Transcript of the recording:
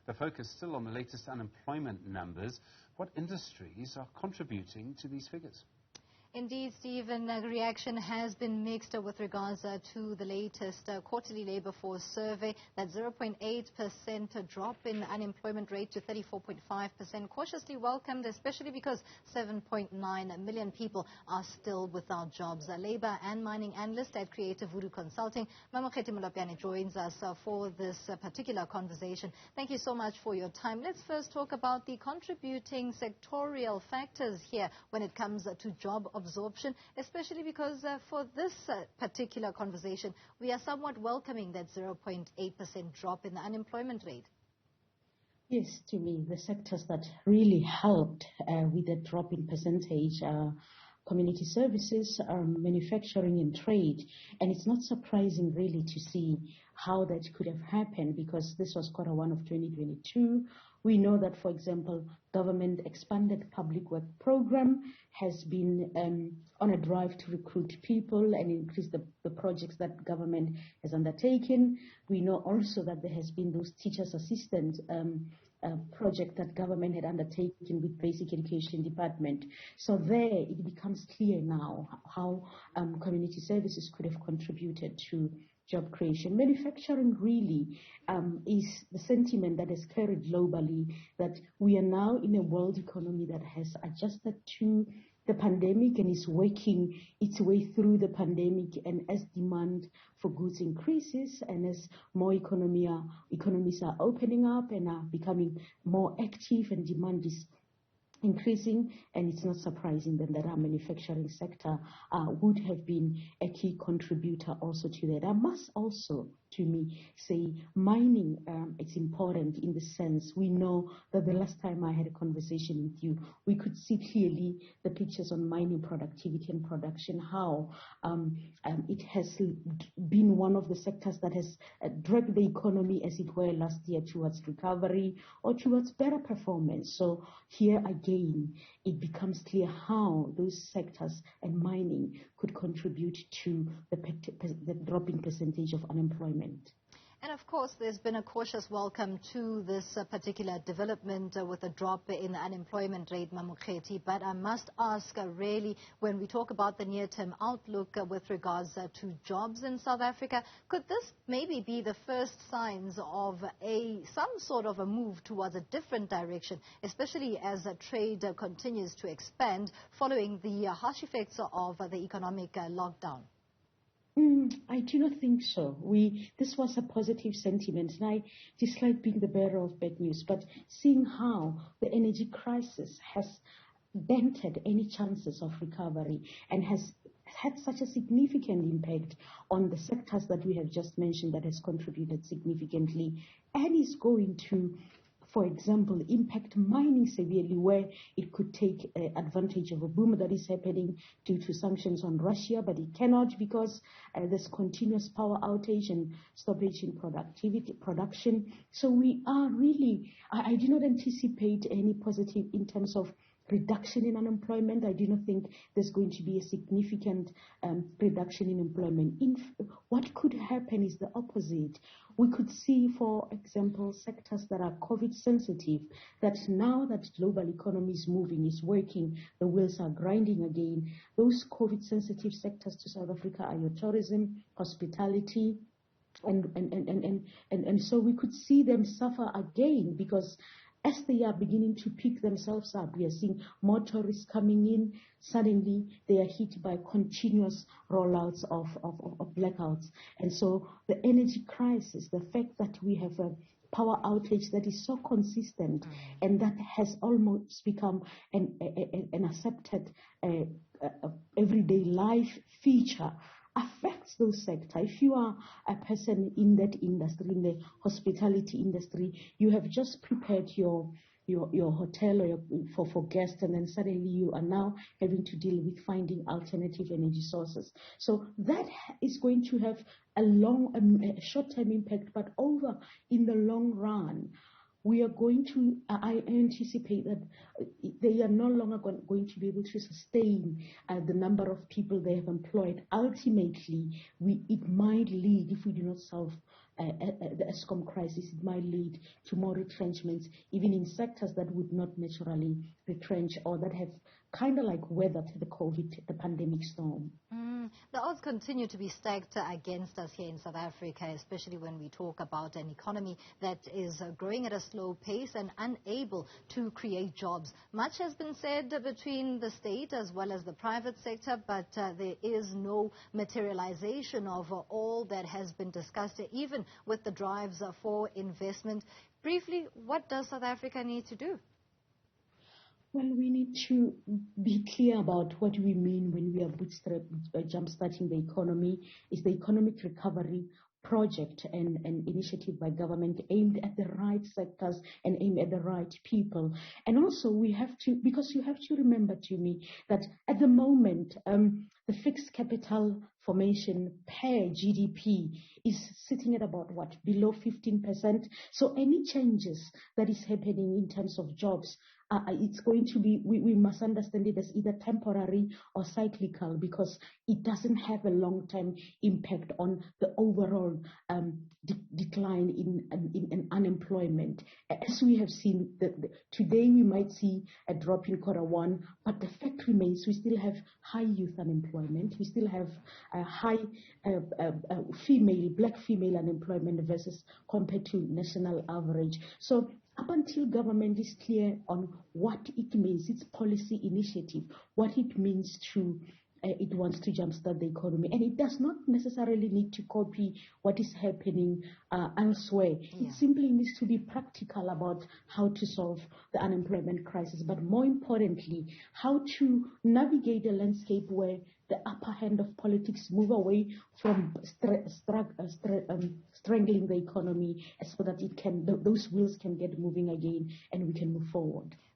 The focus still on the latest unemployment numbers. What industries are contributing to these figures? Indeed, Stephen, reaction has been mixed with regards to the latest quarterly labor force survey. That 0.8% drop in unemployment rate to 34.5%, cautiously welcomed, especially because 7.9 million people are still without jobs. Labor and mining analyst at Creative Voodoo Consulting, Mamokgethi Molopyane, joins us for this particular conversation. Thank you so much for your time. Let's first talk about the contributing sectorial factors here when it comes to job absorption, especially because for this particular conversation, we are somewhat welcoming that 0.8% drop in the unemployment rate. Yes, to me, the sectors that really helped with the drop in percentage are community services, manufacturing and trade. And it's not surprising really to see how that could have happened, because this was Q1 of 2022. We know that, for example, government expanded public work program has been on a drive to recruit people and increase the projects that government has undertaken. We know also that there has been those teachers assistant project that government had undertaken with basic education department. So there it becomes clear now how community services could have contributed to job creation. Manufacturing really is the sentiment that is carried globally, that we are now in a world economy that has adjusted to the pandemic and is working its way through the pandemic. And as demand for goods increases and as more economies are opening up and are becoming more active and demand is increasing, and it's not surprising then that our manufacturing sector would have been a key contributor also to that. I must also, to me, say mining it's important in the sense we know that the last time I had a conversation with you, we could see clearly the pictures on mining productivity and production, how it has been one of the sectors that has dragged the economy, as it were, last year towards recovery or towards better performance. So here again, it becomes clear how those sectors and mining could contribute to the dropping percentage of unemployment. And of course, there's been a cautious welcome to this particular development with a drop in the unemployment rate, Mamokgethi. But I must ask, really, when we talk about the near-term outlook with regards to jobs in South Africa, could this maybe be the first signs of some sort of a move towards a different direction, especially as trade continues to expand following the harsh effects of the economic lockdown? I do not think so. This was a positive sentiment, and I dislike being the bearer of bad news, but seeing how the energy crisis has dented any chances of recovery and has had such a significant impact on the sectors that we have just mentioned, that has contributed significantly and is going to, for example, impact mining severely, where it could take advantage of a boom that is happening due to sanctions on Russia, but it cannot because there's continuous power outage and stoppage in production. So we are really, I do not anticipate any positive in terms of reduction in unemployment. I do not think there's going to be a significant reduction in employment. What could happen is the opposite. We could see, for example, sectors that are COVID sensitive, that now that global economy is moving, is working, the wheels are grinding again. Those COVID sensitive sectors to South Africa are your tourism, hospitality, and so we could see them suffer again, because as they are beginning to pick themselves up, we are seeing more tourists coming in. Suddenly, they are hit by continuous rollouts of blackouts. And so the energy crisis, the fact that we have a power outage that is so consistent and that has almost become an accepted everyday life feature, affects those sectors. If you are a person in that industry, in the hospitality industry, you have just prepared your hotel or for guests, and then suddenly you are now having to deal with finding alternative energy sources. So that is going to have a short-term impact, but over in the long run, we are going to, I anticipate that they are no longer going to be able to sustain the number of people they have employed. Ultimately, it might lead, if we do not solve the ESCOM crisis, it might lead to more retrenchments, even in sectors that would not naturally retrench or that have kind of like weathered the pandemic storm. The odds continue to be stacked against us here in South Africa, especially when we talk about an economy that is growing at a slow pace and unable to create jobs. Much has been said between the state as well as the private sector, but there is no materialization of all that has been discussed, even with the drives for investment. Briefly, what does South Africa need to do? Well, we need to be clear about what we mean when we are jump-starting the economy. Is the economic recovery project and initiative by government aimed at the right sectors and aimed at the right people. And also we have to, because you have to remember to me that at the moment, the fixed capital formation per GDP is sitting at about what, below 15%. So any changes that is happening in terms of jobs, it's going to be, we must understand it as either temporary or cyclical, because it doesn't have a long-term impact on the overall decline in unemployment. As we have seen, today we might see a drop in Q1, but the fact remains we still have high youth unemployment. We still have a high black female unemployment versus compared to national average. So up until government is clear on what it means, its policy initiative, what it means to it wants to jumpstart the economy, and it does not necessarily need to copy what is happening elsewhere. Yeah. It simply needs to be practical about how to solve the unemployment crisis, but more importantly, how to navigate a landscape where the upper hand of politics move away from strangling the economy, so that it can, those wheels can get moving again and we can move forward.